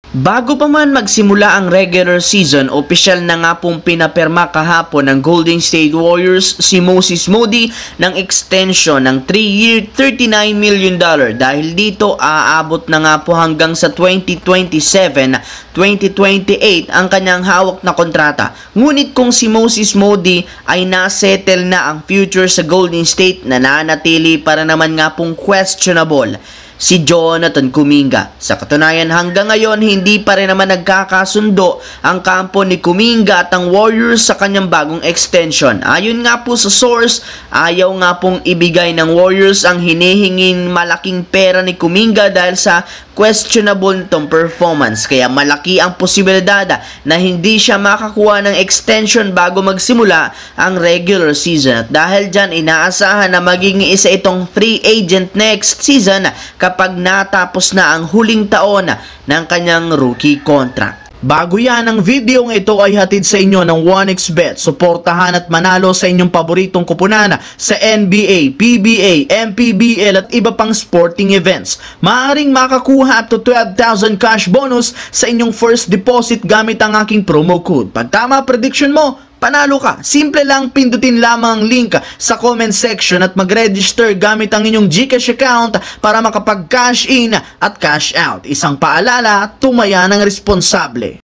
Bago pa man magsimula ang regular season, opisyal na nga pong pinapirma kahapon ng Golden State Warriors si Moses Moody ng extension ng 3-year $39 million. Dahil dito, aabot na nga po hanggang sa 2027-2028 ang kanyang hawak na kontrata. Ngunit kung si Moses Moody ay nasettle na ang future sa Golden State, nananatili para naman nga pong questionable si Jonathan Kuminga. Sa katunayan, hanggang ngayon hindi pa rin naman nagkakasundo ang kampo ni Kuminga at ang Warriors sa kanyang bagong extension. Ayon nga po sa source, ayaw nga pong ibigay ng Warriors ang hinihinging malaking pera ni Kuminga dahil sa questionable nitong performance. Kaya malaki ang posibilidad na hindi siya makakuha ng extension bago magsimula ang regular season. At dahil dyan, inaasahan na maging isa itong free agent next season kapag natapos na ang huling taon ng kanyang rookie contract. Bago yan, ang video ng ito ay hatid sa inyo ng 1xBet. Suportahan at manalo sa inyong paboritong kupunan sa NBA, PBA, MPBL at iba pang sporting events. Maaaring makakuha up to 12,000 cash bonus sa inyong first deposit gamit ang aking promo code. Pag tama prediction mo, panalo ka. Simple lang, pindutin lamang ang link sa comment section at mag-register gamit ang inyong GCash account para makapag-cash in at cash out. Isang paalala, tumaya ng responsable.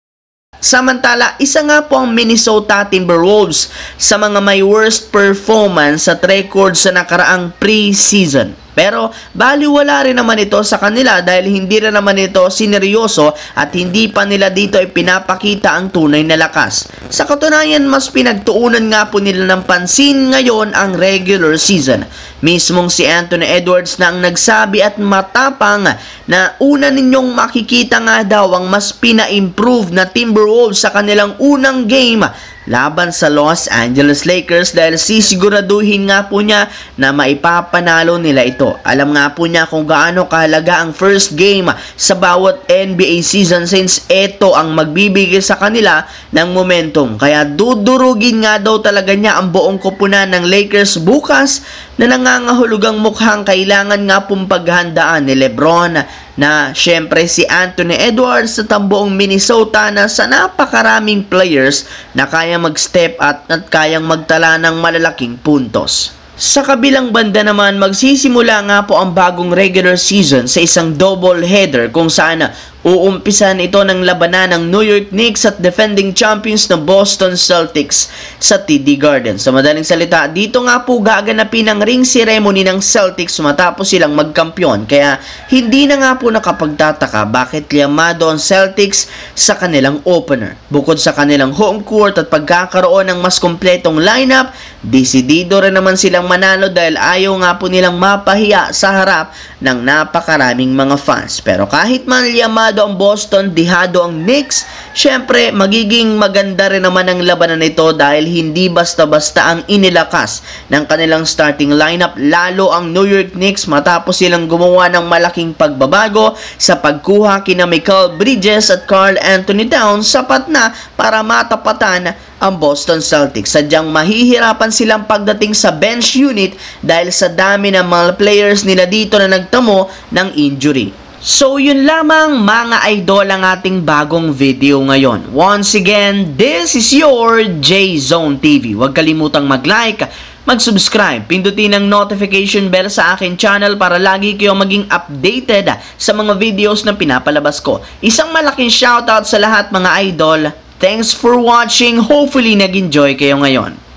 Samantala, isa nga po ang Minnesota Timberwolves sa mga may worst performance at record sa nakaraang pre-season. Pero baliwala rin naman ito sa kanila dahil hindi rin naman ito sineryoso at hindi pa nila dito ipinapakita ang tunay na lakas. Sa katunayan, mas pinagtuunan nga po nila ng pansin ngayon ang regular season. Mismong si Anthony Edwards na ang nagsabi at matapang na una ninyong makikita nga daw ang mas pina-improve na Timberwolves sa kanilang unang game laban sa Los Angeles Lakers dahil sisiguraduhin nga po niya na maipapanalo nila ito. Alam nga po niya kung gaano kahalaga ang first game sa bawat NBA season since ito ang magbibigay sa kanila ng momentum. Kaya dudurugin nga daw talaga niya ang buong koponan ng Lakers bukas na nangangahulugang mukhang kailangan nga pong paghandaan ni LeBron na syempre si Anthony Edwards sa buong Minnesota na sa napakaraming players na kaya mag-step at kayang magtala ng malalaking puntos. Sa kabilang banda naman, magsisimula nga po ang bagong regular season sa isang double header kung saan uumpisan ito ng labanan ng New York Knicks at defending champions na Boston Celtics sa TD Garden. Sa madaling salita, dito nga po gaganapin ang ring ceremony ng Celtics matapos silang magkampiyon. Kaya hindi na nga po nakapagtataka bakit liyamado ang Celtics sa kanilang opener. Bukod sa kanilang home court at pagkakaroon ng mas kompletong lineup, desidido rin naman silang manalo dahil ayaw nga po nilang mapahiya sa harap ng napakaraming mga fans. Pero kahit man liyamado ang Boston, dihado ang Knicks, syempre magiging maganda rin naman ang labanan nito dahil hindi basta-basta ang inilakas ng kanilang starting lineup, lalo ang New York Knicks matapos silang gumawa ng malaking pagbabago sa pagkuha kina Mikal Bridges at Karl Anthony Towns, sapat na para matapatan ang Boston Celtics. Sadyang mahihirapan silang pagdating sa bench unit dahil sa dami ng mga players nila dito na nagtamo ng injury. So yun lamang mga idol ang ating bagong video ngayon. Once again, this is your J-Zone TV. Huwag kalimutang mag-like, mag-subscribe, pindutin ang notification bell sa akin channel para lagi kayong maging updated sa mga videos na pinapalabas ko. Isang malaking shoutout sa lahat mga idol. Thanks for watching. Hopefully nag-enjoy kayo ngayon.